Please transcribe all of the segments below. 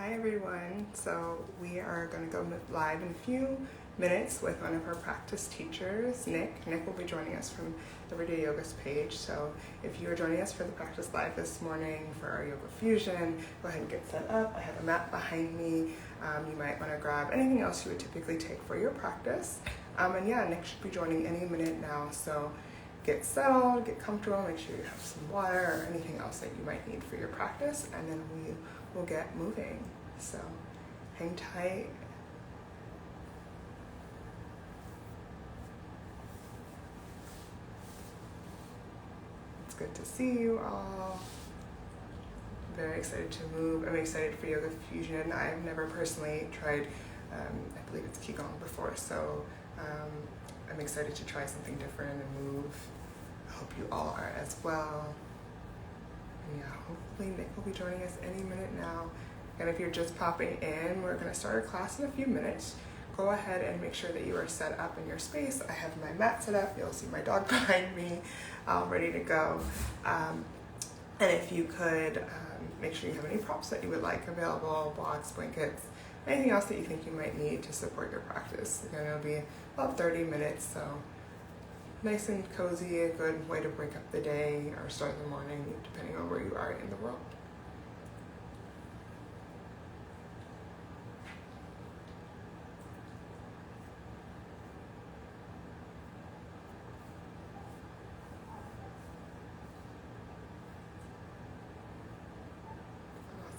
Hi everyone. So we are going to go live in a few minutes with one of our practice teachers, Nick. Nick will be joining us from the Everyday Yoga's page. So if you are joining us for the practice live this morning for our yoga fusion, go ahead and get set up. I have a mat behind me. You might want to grab anything else you would typically take for your practice. And yeah, Nick should be joining any minute now. So get settled, get comfortable, make sure you have some water or anything else that you might need for your practice, and then we will get moving. So hang tight. It's good to see you all. Very excited to move. I'm excited for Yoga Fusion. I've never personally tried, I believe it's QiGong before, so I'm excited to try something different and move. I hope you all are as well. And yeah, hopefully Nick will be joining us any minute now. And if you're just popping in, we're going to start our class in a few minutes. Go ahead and make sure that you are set up in your space. I have my mat set up. You'll see my dog behind me, ready to go. And if you could make sure you have any props that you would like available, blocks, blankets, anything else that you think you might need to support your practice. Again, it'll be about 30 minutes, so nice and cozy, a good way to break up the day or start the morning, depending on where you are in the world.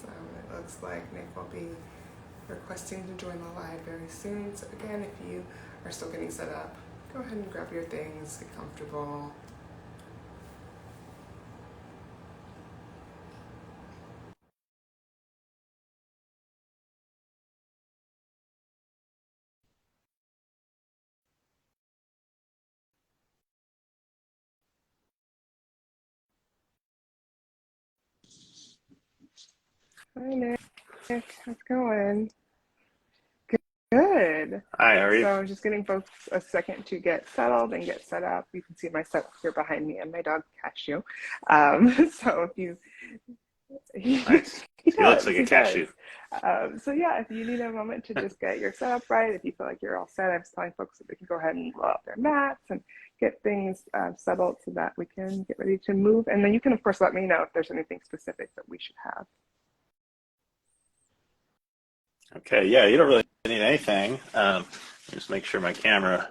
It looks like Nick will be requesting to join the live very soon. So again, if you are still getting set up, go ahead and grab your things, get comfortable. Hi Nick, how's it going? Good. Hi, how are you? So just getting folks a second to get settled and get set up. You can see my setup here behind me and my dog Cashew. So if you, Nice. He looks like a he does. cashew. So yeah, if you need a moment to just get your setup right, if you feel like you're all set, I'm just telling folks that they can go ahead and roll out their mats and get things settled so that we can get ready to move. And then you can of course let me know if there's anything specific that we should have. Okay, yeah, you don't really need anything. Just make sure my camera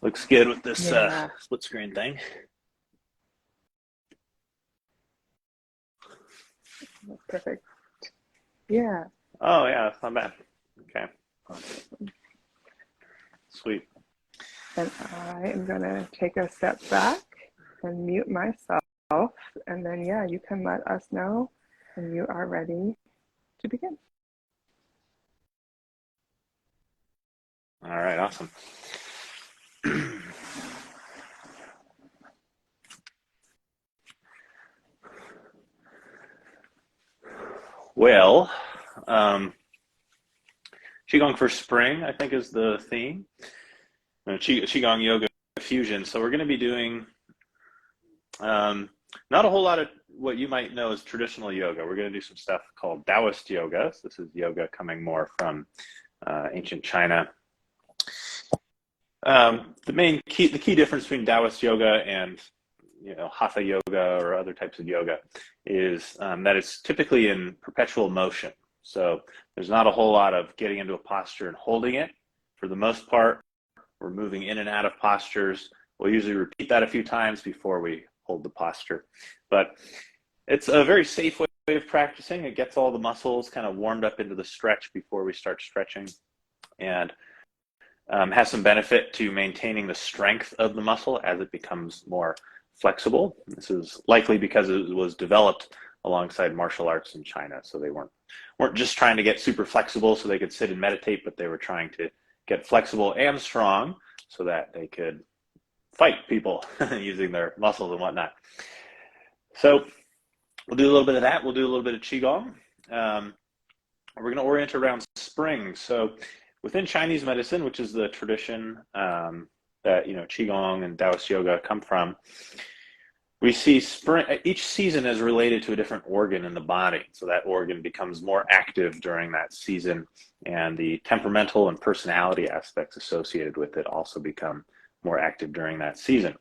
looks good with this Yeah. split screen thing. That's perfect. Yeah. Oh, yeah, that's not bad. Okay, sweet. And I am gonna take a step back and mute myself. And then yeah, you can let us know when you are ready to begin. All right, awesome. Well, QiGong for spring, I think, is the theme. QiGong Yoga Fusion. So we're going to be doing not a whole lot of what you might know as traditional yoga. We're going to do some stuff called Taoist yoga. So this is yoga coming more from ancient China. The key difference between Taoist yoga and Hatha yoga or other types of yoga is that it's typically in perpetual motion. So there's not a whole lot of getting into a posture and holding it. For the most part, we're moving in and out of postures. We'll usually repeat that a few times before we hold the posture. But it's a very safe way of practicing. It gets all the muscles kind of warmed up into the stretch before we start stretching, and has some benefit to maintaining the strength of the muscle as it becomes more flexible. This is likely because it was developed alongside martial arts in China. So they weren't just trying to get super flexible so they could sit and meditate, but they were trying to get flexible and strong so that they could fight people using their muscles and whatnot. So we'll do a little bit of that. We'll do a little bit of Qigong. We're going to orient around spring. So within Chinese medicine, which is the tradition that Qigong and Taoist yoga come from, We see spring, each season is related to a different organ in the body. So that organ becomes more active during that season, and the temperamental and personality aspects associated with it also become more active during that season.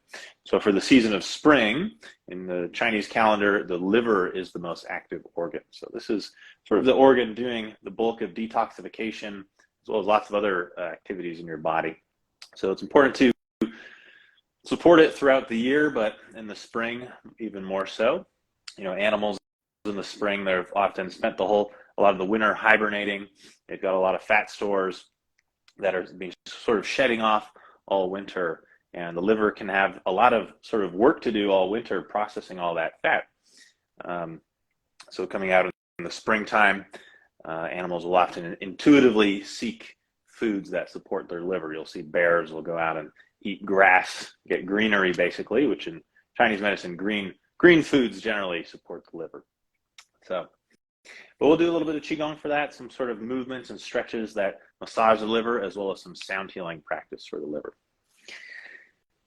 So for the season of spring, in the Chinese calendar, the liver is the most active organ. So this is sort of the organ doing the bulk of detoxification, as well as lots of other activities in your body. So it's important to support it throughout the year, but in the spring, even more so. Animals in the spring, they've often spent a lot of the winter hibernating. They've got a lot of fat stores that are being sort of shedding off all winter. And the liver can have a lot of sort of work to do all winter processing all that fat. So coming out in the springtime, animals will often intuitively seek foods that support their liver. You'll see bears will go out and eat grass, get greenery basically, which in Chinese medicine, green foods generally support the liver. But we'll do a little bit of Qigong for that, some sort of movements and stretches that massage the liver, as well as some sound healing practice for the liver.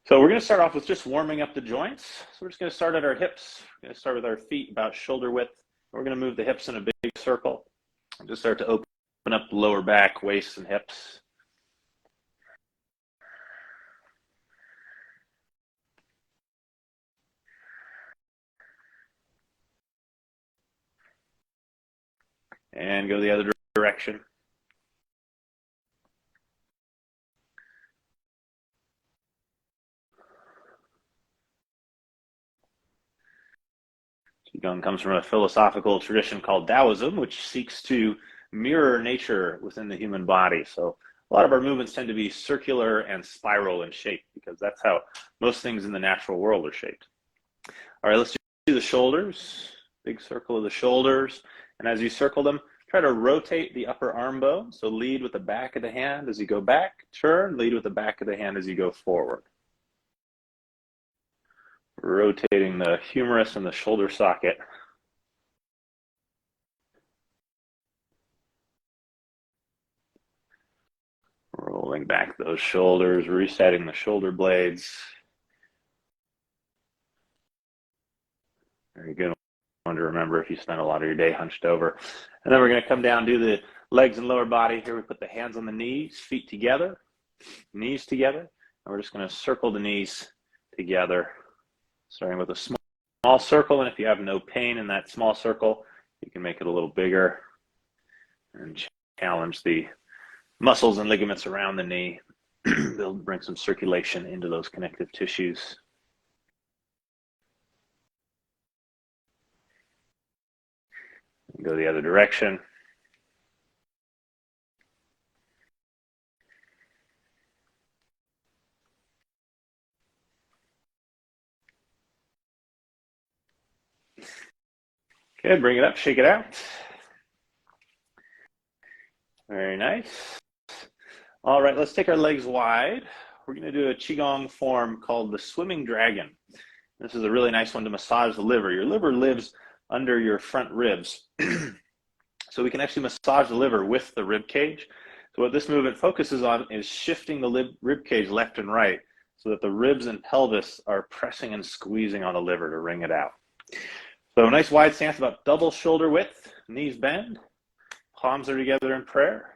So we're going to start off with just warming up the joints. So we're just going to start at our hips. We're going to start with our feet about shoulder width. We're going to move the hips in a big circle. Just start to open up the lower back, waist, and hips. And go the other direction. Qigong comes from a philosophical tradition called Taoism, which seeks to mirror nature within the human body. So a lot of our movements tend to be circular and spiral in shape, because that's how most things in the natural world are shaped. All right, let's do the shoulders. Big circle of the shoulders. And as you circle them, try to rotate the upper arm bone. So lead with the back of the hand as you go back, turn, lead with the back of the hand as you go forward. Rotating the humerus and the shoulder socket. Rolling back those shoulders, resetting the shoulder blades. Very good one to remember if you spend a lot of your day hunched over. And then we're going to come down, do the legs and lower body. Here we put the hands on the knees, feet together, knees together. And we're just going to circle the knees together, starting with a small circle. And if you have no pain in that small circle, you can make it a little bigger and challenge the muscles and ligaments around the knee. Bring some circulation into those connective tissues. Go the other direction. Good, bring it up, shake it out. Very nice. All right, let's take our legs wide. We're going to do a Qigong form called the swimming dragon. This is a really nice one to massage the liver. Your liver lives under your front ribs. So we can actually massage the liver with the rib cage. So what this movement focuses on is shifting the rib cage left and right so that the ribs and pelvis are pressing and squeezing on the liver to wring it out. So a nice wide stance, about double shoulder width, knees bend, palms are together in prayer.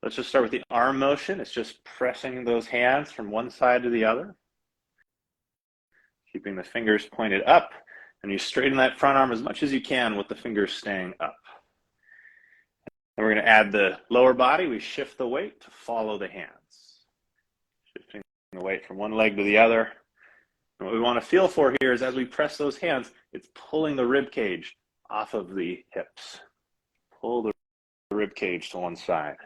Let's just start with the arm motion. It's just pressing those hands from one side to the other. Keeping the fingers pointed up, and you straighten that front arm as much as you can with the fingers staying up. And we're going to add the lower body. We shift the weight to follow the hands. Shifting the weight from one leg to the other. And what we want to feel for here is as we press those hands, it's pulling the rib cage off of the hips. Pull the rib cage to one side.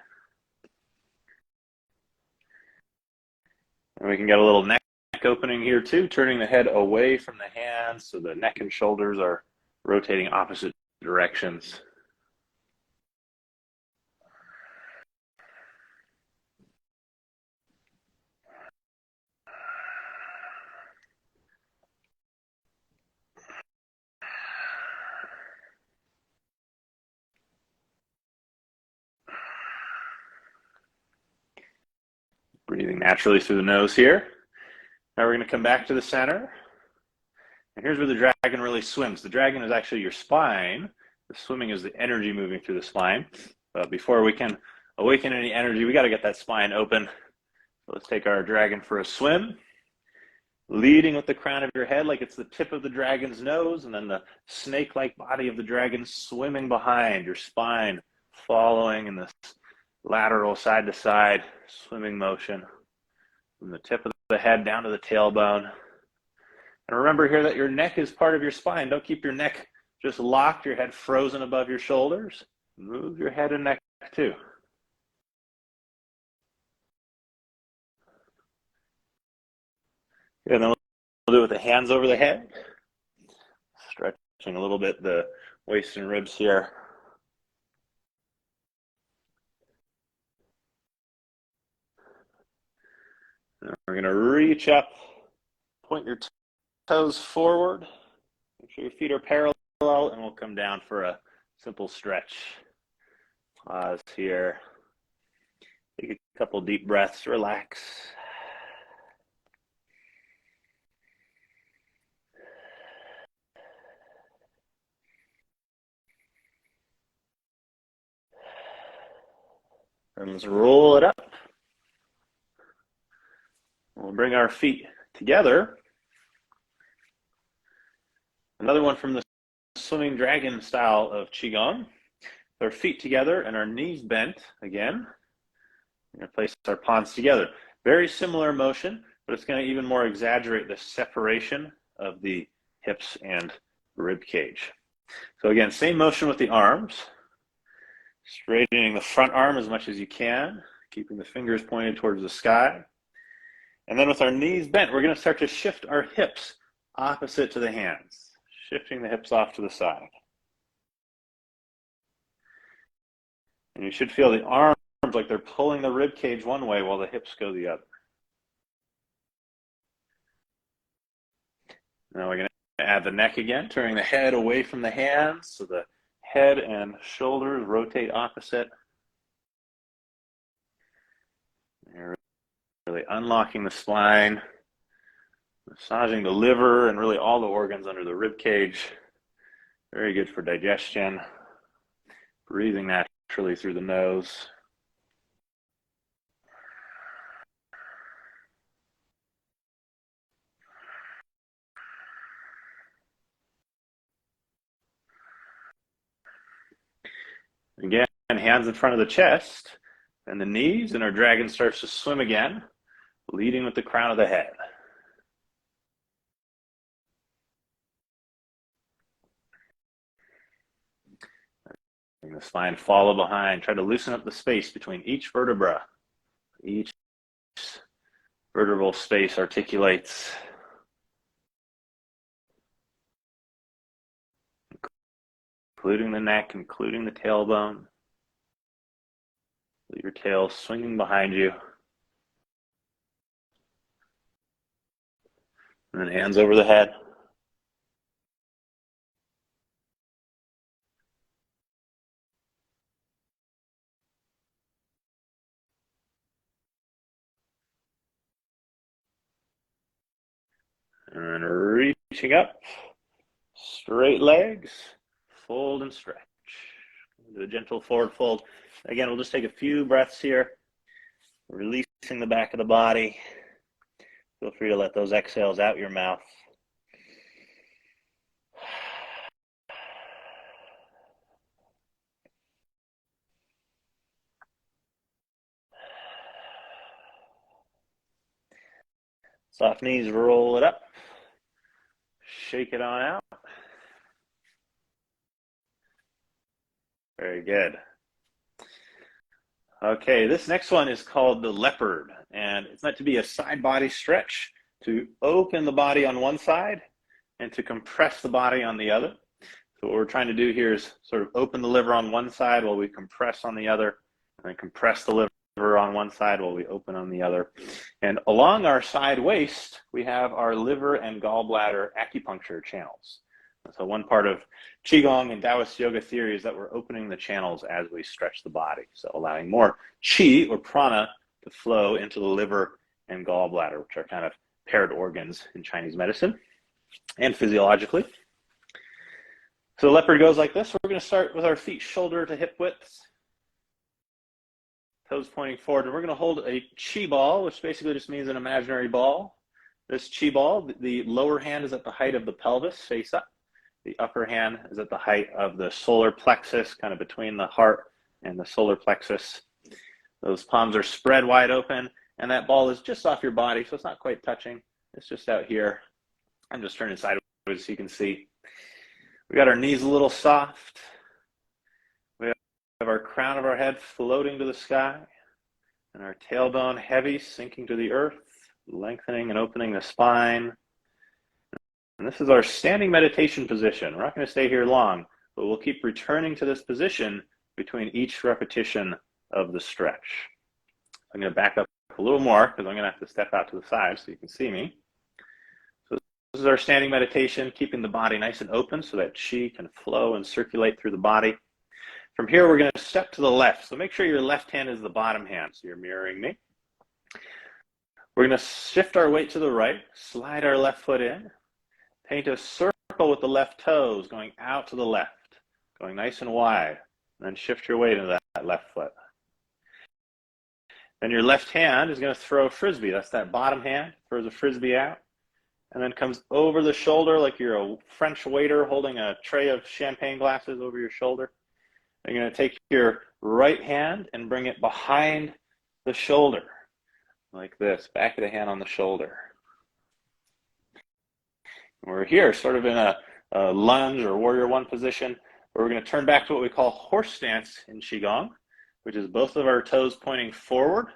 And we can get a little neck opening here too, turning the head away from the hands so the neck and shoulders are rotating opposite directions. Breathing naturally through the nose here. Now we're going to come back to the center And here's where the dragon really swims. The dragon is actually your spine. The swimming is the energy moving through the spine. But before we can awaken any energy, we got to get that spine open. So let's take our dragon for a swim. Leading with the crown of your head like it's the tip of the dragon's nose, and then the snake-like body of the dragon swimming behind your spine, following in this lateral side-to-side swimming motion from the tip of the head down to the tailbone. And remember here that your neck is part of your spine. Don't keep your neck just locked, your head frozen above your shoulders. Move your head and neck too. And then we'll do it with the hands over the head. Stretching a little bit the waist and ribs here. And we're going to reach up, point your toes forward. Make sure your feet are parallel, and we'll come down for a simple stretch. Pause here. Take a couple deep breaths, relax. And let's roll it up. We'll bring our feet together. Another one from the swimming dragon style of QiGong. Our feet together and our knees bent again. We're going to place our palms together. Very similar motion, but it's going to even more exaggerate the separation of the hips and rib cage. So again, same motion with the arms. Straightening the front arm as much as you can, keeping the fingers pointed towards the sky. And then with our knees bent, we're going to start to shift our hips opposite to the hands, shifting the hips off to the side. And you should feel the arms like they're pulling the rib cage one way while the hips go the other. Now we're going to add the neck again, turning the head away from the hands so the head and shoulders rotate opposite. You're really unlocking the spine, massaging the liver and really all the organs under the rib cage. Very good for digestion. Breathing naturally through the nose. Again, hands in front of the chest and the knees, and our dragon starts to swim again, leading with the crown of the head. And the spine follow behind. Try to loosen up the space between each vertebra. Each vertebral space articulates. Including the neck, including the tailbone. Your tail swinging behind you. And then hands over the head. And reaching up. Straight legs. Fold and stretch. Do a gentle forward fold. Again, we'll just take a few breaths here. Releasing the back of the body. Feel free to let those exhales out your mouth. Soft knees, roll it up. Shake it on out. Very good. Okay, this next one is called the leopard, and it's meant to be a side body stretch to open the body on one side and to compress the body on the other. So what we're trying to do here is sort of open the liver on one side while we compress on the other, and then compress the liver on one side while we open on the other. And along our side waist, we have our liver and gallbladder acupuncture channels. So one part of QiGong and Taoist yoga theory is that we're opening the channels as we stretch the body. So allowing more qi or prana to flow into the liver and gallbladder, which are kind of paired organs in Chinese medicine. and physiologically. So the leopard goes like this. We're going to start with our feet shoulder to hip width, toes pointing forward, and we're going to hold a chi ball, which basically just means an imaginary ball. This chi ball, the lower hand is at the height of the pelvis, face up. The upper hand is at the height of the solar plexus, kind of between the heart and the solar plexus. Those palms are spread wide open, and that ball is just off your body, so it's not quite touching. It's just out here. I'm just turning sideways so you can see. We got our knees a little soft. We have our crown of our head floating to the sky, and our tailbone heavy, sinking to the earth, lengthening and opening the spine. And this is our standing meditation position. We're not going to stay here long, but we'll keep returning to this position between each repetition of the stretch. I'm going to back up a little more because I'm going to have to step out to the side so you can see me. So this is our standing meditation, keeping the body nice and open so that chi can flow and circulate through the body. From here, we're going to step to the left. So make sure your left hand is the bottom hand, so you're mirroring me. We're going to shift our weight to the right, slide our left foot in, paint a circle with the left toes going out to the left, going nice and wide, and then shift your weight into that left foot. Then your left hand is going to throw a frisbee. That's that bottom hand, throws a frisbee out, and then comes over the shoulder like you're a French waiter holding a tray of champagne glasses over your shoulder. You're going to take your right hand and bring it behind the shoulder, like this, back of the hand on the shoulder. We're here sort of in a lunge or warrior one position, where we're going to turn back to what we call horse stance in QiGong, which is both of our toes pointing forward,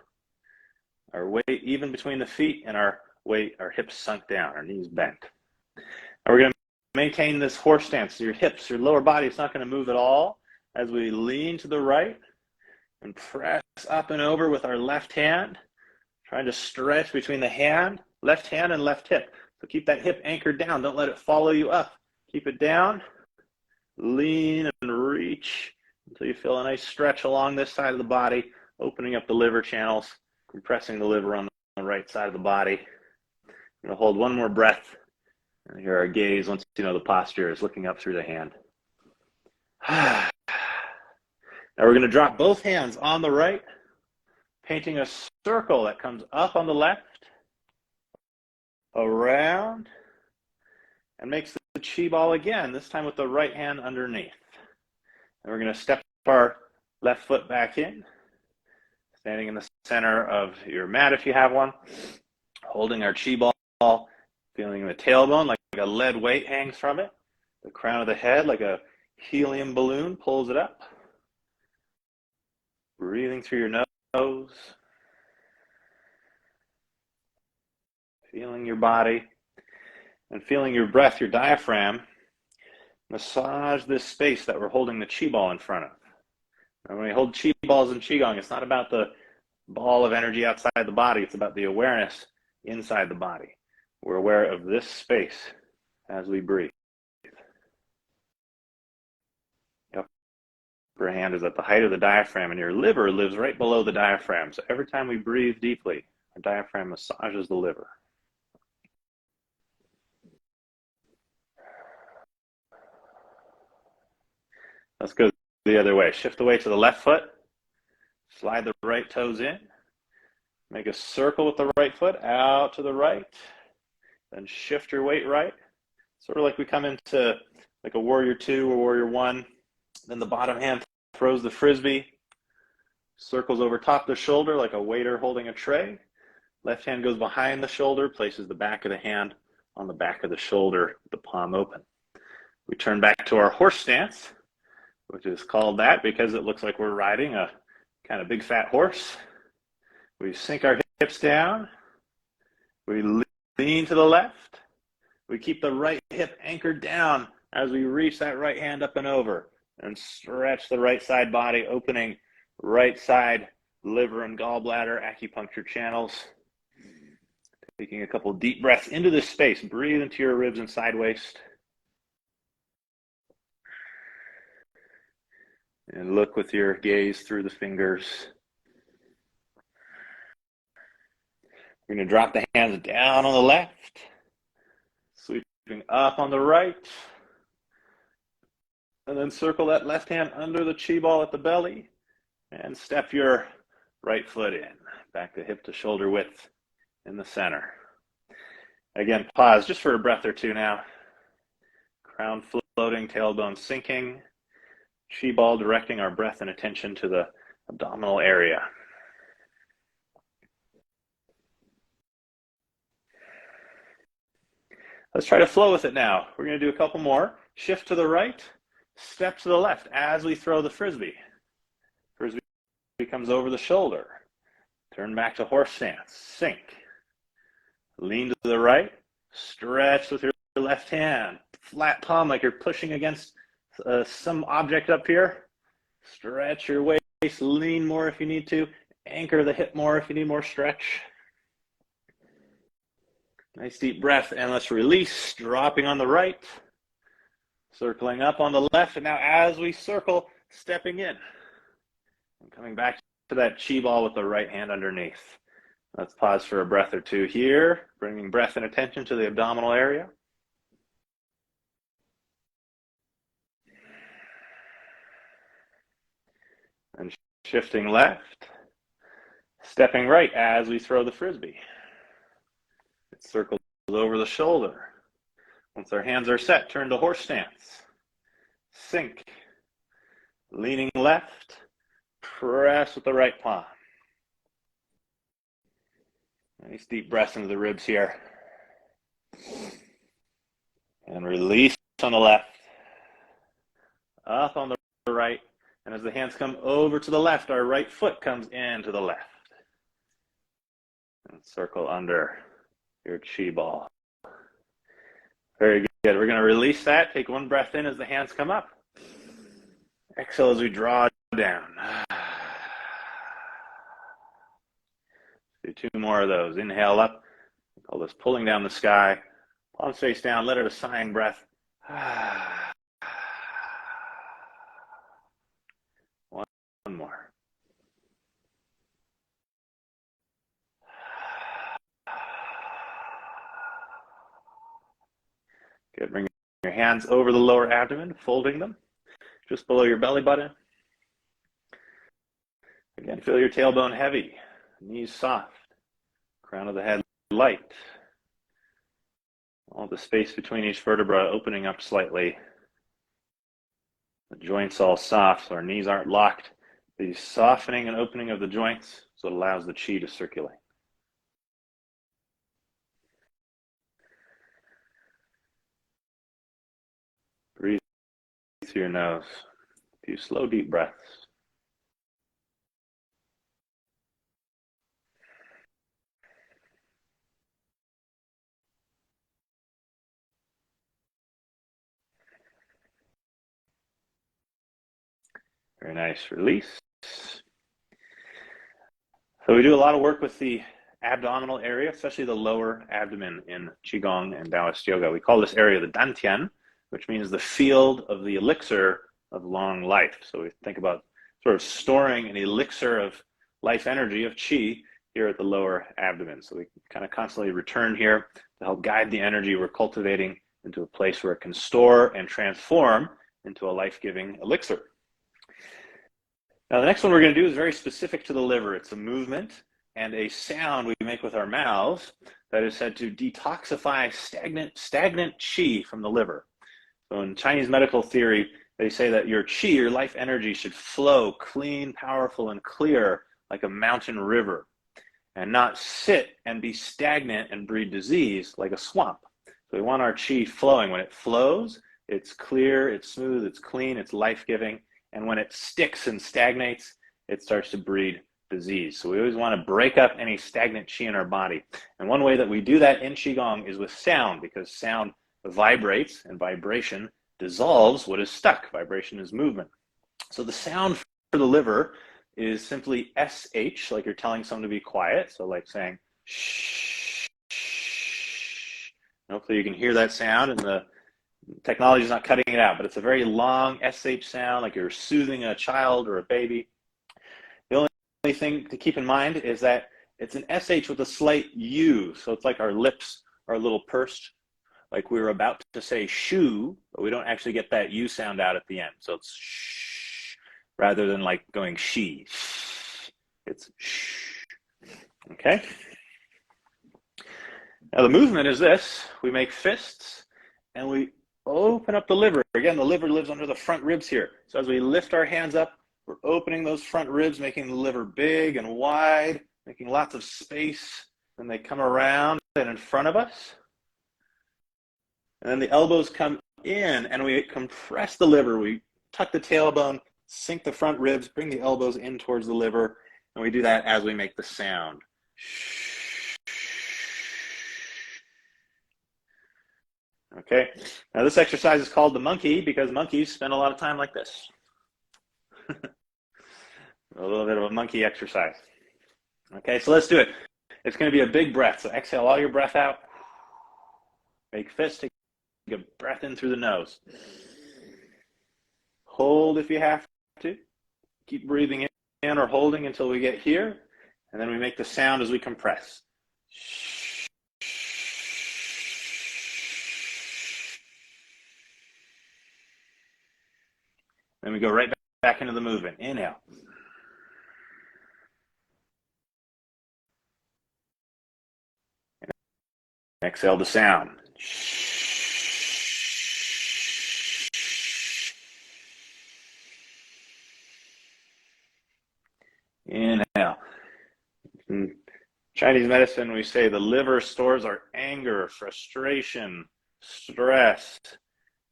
our weight even between the feet, and our hips sunk down, our knees bent. And we're going to maintain this horse stance. So your hips, your lower body is not going to move at all as we lean to the right and press up and over with our left hand, trying to stretch between the left hand and left hip. So keep that hip anchored down. Don't let it follow you up. Keep it down. Lean and reach until you feel a nice stretch along this side of the body, opening up the liver channels, compressing the liver on the right side of the body. I'm going to hold one more breath. And here our gaze, once you know the posture, is looking up through the hand. Now we're going to drop both hands on the right, painting a circle that comes up on the left, around, and makes the chi ball again, this time with the right hand underneath. And we're going to step our left foot back in, standing in the center of your mat if you have one, holding our chi ball, feeling the tailbone like a lead weight hangs from it, the crown of the head like a helium balloon pulls it up, breathing through your nose, feeling your body, and feeling your breath, your diaphragm, massage this space that we're holding the chi ball in front of. And when we hold chi balls in QiGong, it's not about the ball of energy outside the body, it's about the awareness inside the body. We're aware of this space as we breathe. The upper hand is at the height of the diaphragm, and your liver lives right below the diaphragm. So every time we breathe deeply, our diaphragm massages the liver. Let's go the other way. Shift the weight to the left foot. Slide the right toes in. Make a circle with the right foot out to the right. Then shift your weight right. Sort of like we come into like a warrior two or warrior one. Then the bottom hand throws the frisbee. Circles over top the shoulder like a waiter holding a tray. Left hand goes behind the shoulder, places the back of the hand on the back of the shoulder, the palm open. We turn back to our horse stance, which is called that because it looks like we're riding a kind of big fat horse. We sink our hips down. We lean to the left. We keep the right hip anchored down as we reach that right hand up and over and stretch the right side body, opening right side liver and gallbladder acupuncture channels. Taking a couple deep breaths into this space. Breathe into your ribs and side waist. And look with your gaze through the fingers. We're going to drop the hands down on the left. Sweep up on the right. And then circle that left hand under the chi ball at the belly and step your right foot in. Back to hip to shoulder width in the center. Again, pause just for a breath or two now. Crown floating, tailbone sinking. Chi ball directing our breath and attention to the abdominal area. Let's try to flow with it now. We're going to do a couple more. Shift to the right, step to the left as we throw the frisbee. Frisbee comes over the shoulder. Turn back to horse stance. Sink. Lean to the right. Stretch with your left hand. Flat palm like you're pushing against some object up here. Stretch your waist. Lean more if you need to. Anchor the hip more if you need more stretch. Nice deep breath, and let's release, dropping on the right, circling up on the left, and now as we circle, stepping in, and coming back to that chi ball with the right hand underneath. Let's pause for a breath or two here, bringing breath and attention to the abdominal area. And shifting left, stepping right as we throw the frisbee. It circles over the shoulder. Once our hands are set, turn to horse stance. Sink. Leaning left, press with the right palm. Nice deep breath into the ribs here. And release on the left. Up on the right. And as the hands come over to the left, our right foot comes into the left. And circle under your chi ball. Very good. We're going to release that. Take one breath in as the hands come up. Exhale as we draw down. Do two more of those. Inhale up. We call this pulling down the sky. Palms face down. Let it a sighing breath. One more. Good. Bring your hands over the lower abdomen, folding them just below your belly button. Again, feel your tailbone heavy, knees soft, crown of the head light. All the space between each vertebra opening up slightly. The joints all soft, so our knees aren't locked. The softening and opening of the joints, so it allows the chi to circulate. Breathe through your nose. A few slow, deep breaths. Very nice. Release. So we do a lot of work with the abdominal area, especially the lower abdomen in QiGong and Taoist yoga. We call this area the dantian, which means the field of the elixir of long life. So we think about sort of storing an elixir of life energy, of chi, here at the lower abdomen. So we kind of constantly return here to help guide the energy we're cultivating into a place where it can store and transform into a life-giving elixir. Now, the next one we're going to do is very specific to the liver. It's a movement and a sound we make with our mouths that is said to detoxify stagnant chi from the liver. So in Chinese medical theory, they say that your chi, your life energy, should flow clean, powerful, and clear like a mountain river, and not sit and be stagnant and breed disease like a swamp. So we want our chi flowing. When it flows, it's clear, it's smooth, it's clean, it's life-giving. And when it sticks and stagnates, it starts to breed disease. So we always want to break up any stagnant chi in our body. And one way that we do that in QiGong is with sound, because sound vibrates, and vibration dissolves what is stuck. Vibration is movement. So the sound for the liver is simply SH, like you're telling someone to be quiet. So like saying shh, shh. Hopefully you can hear that sound, and the technology is not cutting it out, but it's a very long SH sound, like you're soothing a child or a baby. The only thing to keep in mind is that it's an SH with a slight U. So it's like our lips are a little pursed like we were about to say shoe, but we don't actually get that U sound out at the end. So it's shh, rather than like going she. It's shh. Okay? Now the movement is this. We make fists and we open up the liver. Again, the liver lives under the front ribs here. So as we lift our hands up, we're opening those front ribs, making the liver big and wide, making lots of space. Then they come around and in front of us. And then the elbows come in and we compress the liver. We tuck the tailbone, sink the front ribs, bring the elbows in towards the liver. And we do that as we make the sound. Okay, now this exercise is called the monkey because monkeys spend a lot of time like this. A little bit of a monkey exercise. Okay, so let's do it. It's going to be a big breath. So exhale all your breath out. Make fists. Take a breath in through the nose. Hold if you have to. Keep breathing in or holding until we get here. And then we make the sound as we compress. Then we go right back into the movement. Inhale. Exhale the sound. Inhale. In Chinese medicine, we say the liver stores our anger, frustration, stress,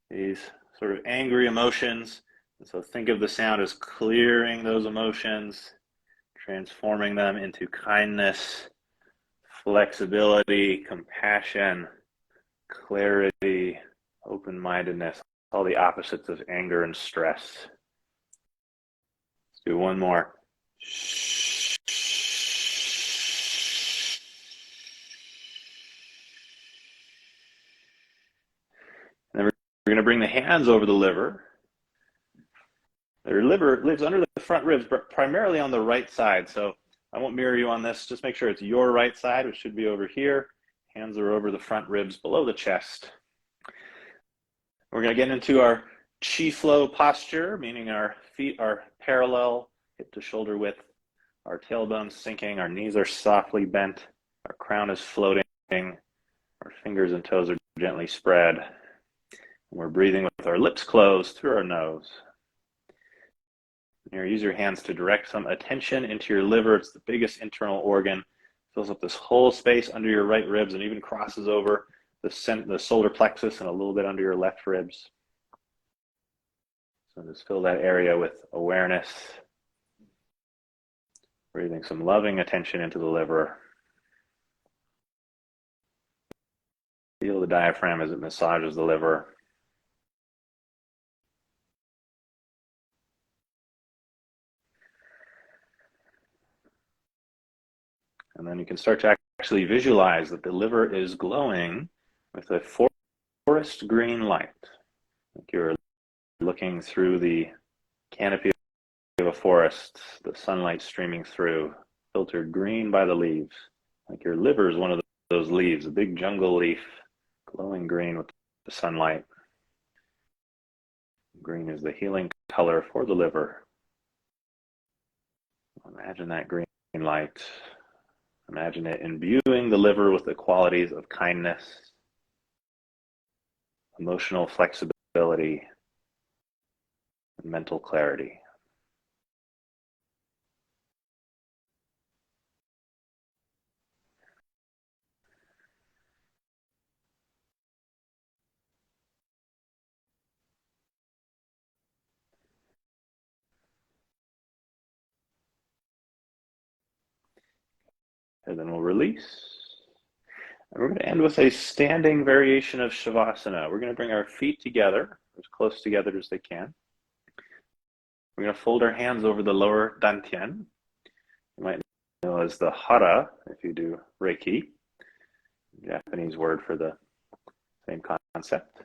these sort of angry emotions. And so think of the sound as clearing those emotions, transforming them into kindness, flexibility, compassion, clarity, open-mindedness, all the opposites of anger and stress. Let's do one more. And then we're going to bring the hands over the liver. The liver lives under the front ribs, but primarily on the right side. So I won't mirror you on this. Just make sure it's your right side, which should be over here. Hands are over the front ribs below the chest. We're going to get into our chi flow posture, meaning our feet are parallel, hip to shoulder width, our tailbone's sinking, our knees are softly bent, our crown is floating, our fingers and toes are gently spread. And we're breathing with our lips closed through our nose. Here, use your hands to direct some attention into your liver. It's the biggest internal organ. Fills up this whole space under your right ribs and even crosses over the solar plexus and a little bit under your left ribs. So just fill that area with awareness. Breathing some loving attention into the liver. Feel the diaphragm as it massages the liver. And then you can start to actually visualize that the liver is glowing with a forest green light. Like you're looking through the canopy of a forest, the sunlight streaming through, filtered green by the leaves. Like your liver is one of those leaves, a big jungle leaf, glowing green with the sunlight. Green is the healing color for the liver. Imagine that green light. Imagine it imbuing the liver with the qualities of kindness, emotional flexibility, and mental clarity. And then we'll release. And we're going to end with a standing variation of Shavasana. We're going to bring our feet together, as close together as they can. We're going to fold our hands over the lower dantian. You might know as the hara if you do Reiki, Japanese word for the same concept.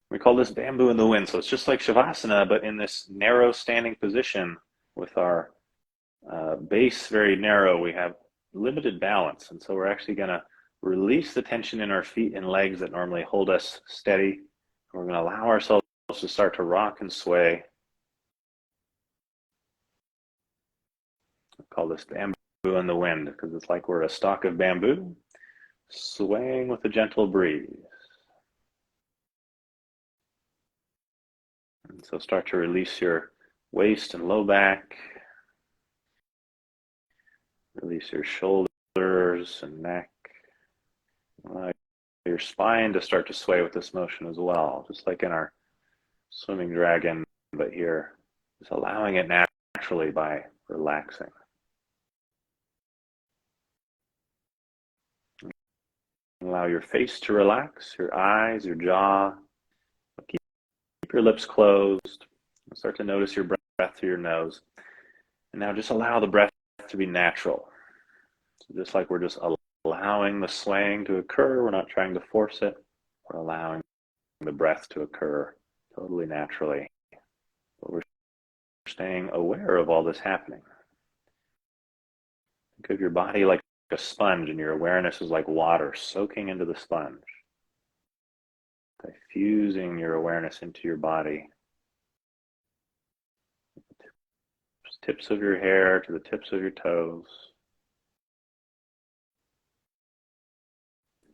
We call this bamboo in the wind. So it's just like Shavasana, but in this narrow standing position with our base very narrow, we have limited balance. And so we're actually going to release the tension in our feet and legs that normally hold us steady. We're going to allow ourselves to start to rock and sway. I call this bamboo in the wind because it's like we're a stalk of bamboo swaying with a gentle breeze. And so start to release your waist and low back. Release your shoulders and neck. Allow your spine to start to sway with this motion as well, just like in our swimming dragon, but here, just allowing it naturally by relaxing. Allow your face to relax, your eyes, your jaw. Keep your lips closed. Start to notice your breath through your nose. And now just allow the breath to be natural. So just like we're just allowing the swaying to occur, we're not trying to force it. We're allowing the breath to occur totally naturally. But we're staying aware of all this happening. Think of your body like a sponge, and your awareness is like water soaking into the sponge. Diffusing your awareness into your body. Tips of your hair to the tips of your toes.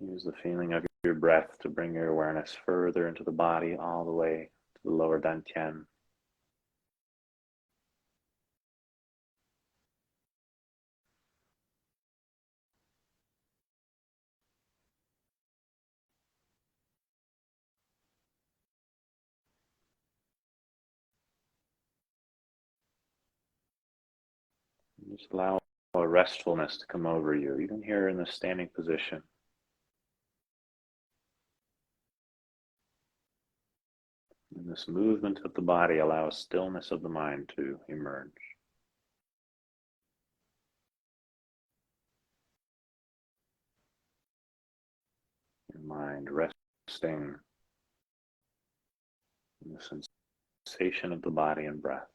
Use the feeling of your breath to bring your awareness further into the body, all the way to the lower dantian. Just allow a restfulness to come over you, even here in the standing position. And this movement of the body allows stillness of the mind to emerge. Your mind resting in the sensation of the body and breath.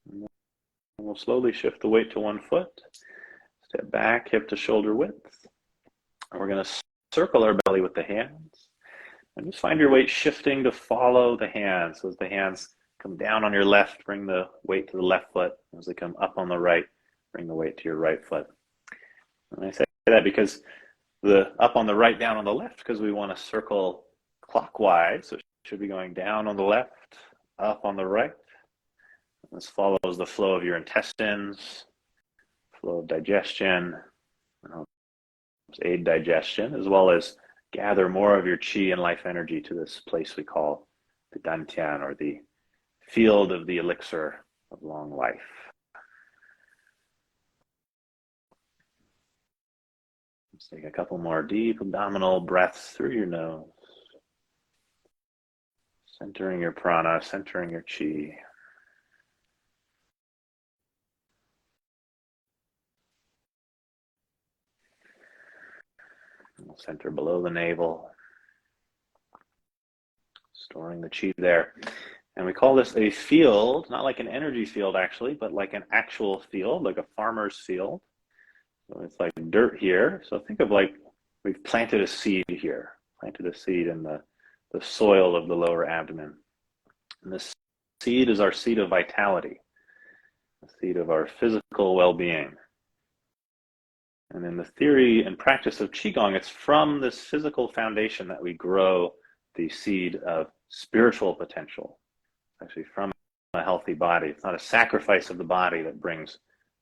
And we'll slowly shift the weight to one foot. Step back, hip to shoulder width. And we're going to circle our belly with the hands. And just find your weight shifting to follow the hands. So as the hands come down on your left, bring the weight to the left foot. As they come up on the right, bring the weight to your right foot. And I say that because the up on the right, down on the left, because we want to circle clockwise. So it should be going down on the left, up on the right. This follows the flow of your intestines, flow of digestion, and helps aid digestion, as well as gather more of your qi and life energy to this place we call the dantian, or the field of the elixir of long life. Let's take a couple more deep abdominal breaths through your nose, centering your prana, centering your qi. Center below the navel, storing the qi there. And we call this a field, not like an energy field actually, but like an actual field, like a farmer's field. So it's like dirt here. So think of like we've planted a seed here, planted a seed in the soil of the lower abdomen. And this seed is our seed of vitality, the seed of our physical well-being. And in the theory and practice of QiGong, it's from this physical foundation that we grow the seed of spiritual potential. Actually, from a healthy body. It's not a sacrifice of the body that brings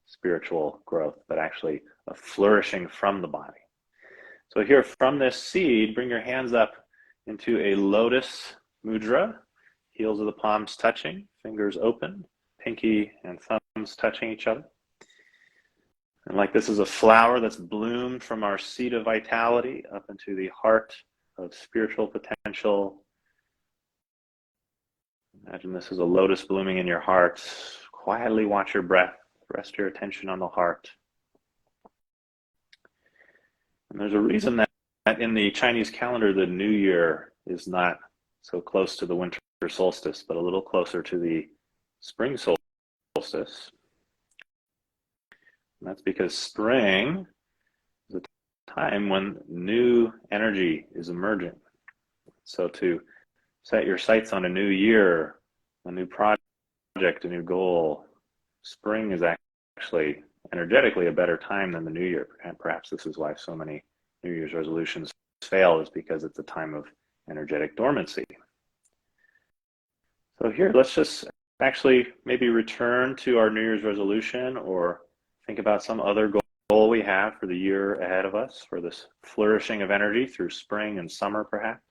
spiritual growth, but actually a flourishing from the body. So here, from this seed, bring your hands up into a lotus mudra, heels of the palms touching, fingers open, pinky and thumbs touching each other. And like this is a flower that's bloomed from our seed of vitality up into the heart of spiritual potential. Imagine this is a lotus blooming in your heart. Quietly watch your breath. Rest your attention on the heart. And there's a reason that in the Chinese calendar, the New Year is not so close to the winter solstice, but a little closer to the spring solstice. And that's because spring is a time when new energy is emerging. So to set your sights on a new year, a new project, a new goal, spring is actually energetically a better time than the new year. And perhaps this is why so many New Year's resolutions fail, is because it's a time of energetic dormancy. So here, let's just actually maybe return to our New Year's resolution, or think about some other goal we have for the year ahead of us, for this flourishing of energy through spring and summer perhaps.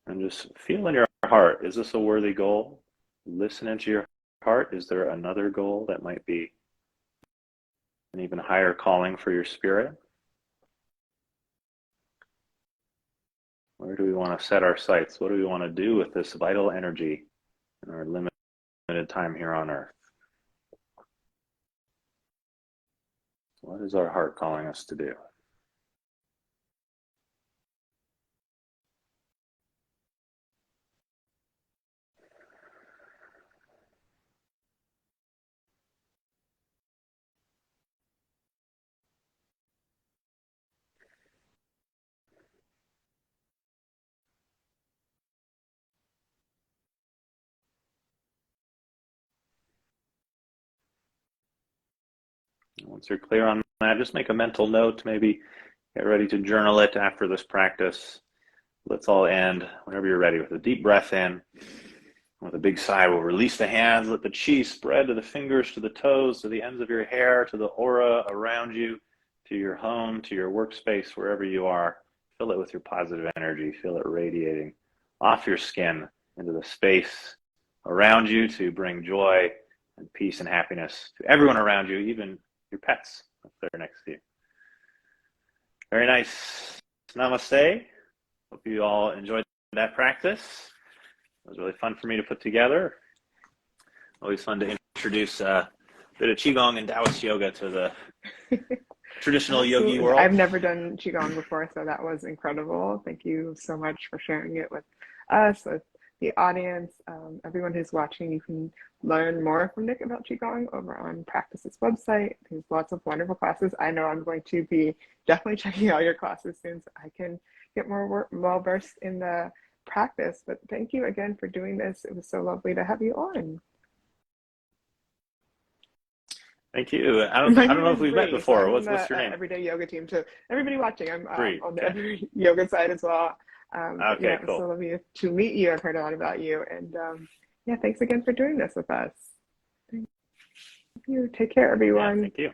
And just feel in your heart, is this a worthy goal? Listen into your heart. Is there another goal that might be an even higher calling for your spirit? Where do we want to set our sights? What do we want to do with this vital energy in our limited time here on earth? What is our heart calling us to do? Once you're clear on that, just make a mental note, maybe get ready to journal it after this practice. Let's all end, whenever you're ready, with a deep breath in. With a big sigh, we'll release the hands, let the chi spread to the fingers, to the toes, to the ends of your hair, to the aura around you, to your home, to your workspace, wherever you are. Fill it with your positive energy. Feel it radiating off your skin into the space around you to bring joy and peace and happiness to everyone around you, even your pets up there next to you. Very nice. Namaste. Hope you all enjoyed that practice. It was really fun for me to put together. Always fun to introduce a bit of QiGong and Taoist yoga to the traditional yogi world. I've never done QiGong before, so that was incredible. Thank you so much for sharing it with us, with the audience. Everyone who's watching, you can learn more from Nick about QiGong over on Practyce's website. There's lots of wonderful classes. I know I'm going to be definitely checking out your classes soon so I can get more well-versed in the practice. But thank you again for doing this. It was so lovely to have you on. Thank you. I don't know if we've met before. So what's your name? Everyday Yoga team. So everybody watching, I'm on the Okay. Everyday Yoga side as well. Okay, yeah, cool. So lovely to meet you. I've heard a lot about you, and yeah, thanks again for doing this with us. Thank you. Take care, everyone. Yeah, thank you.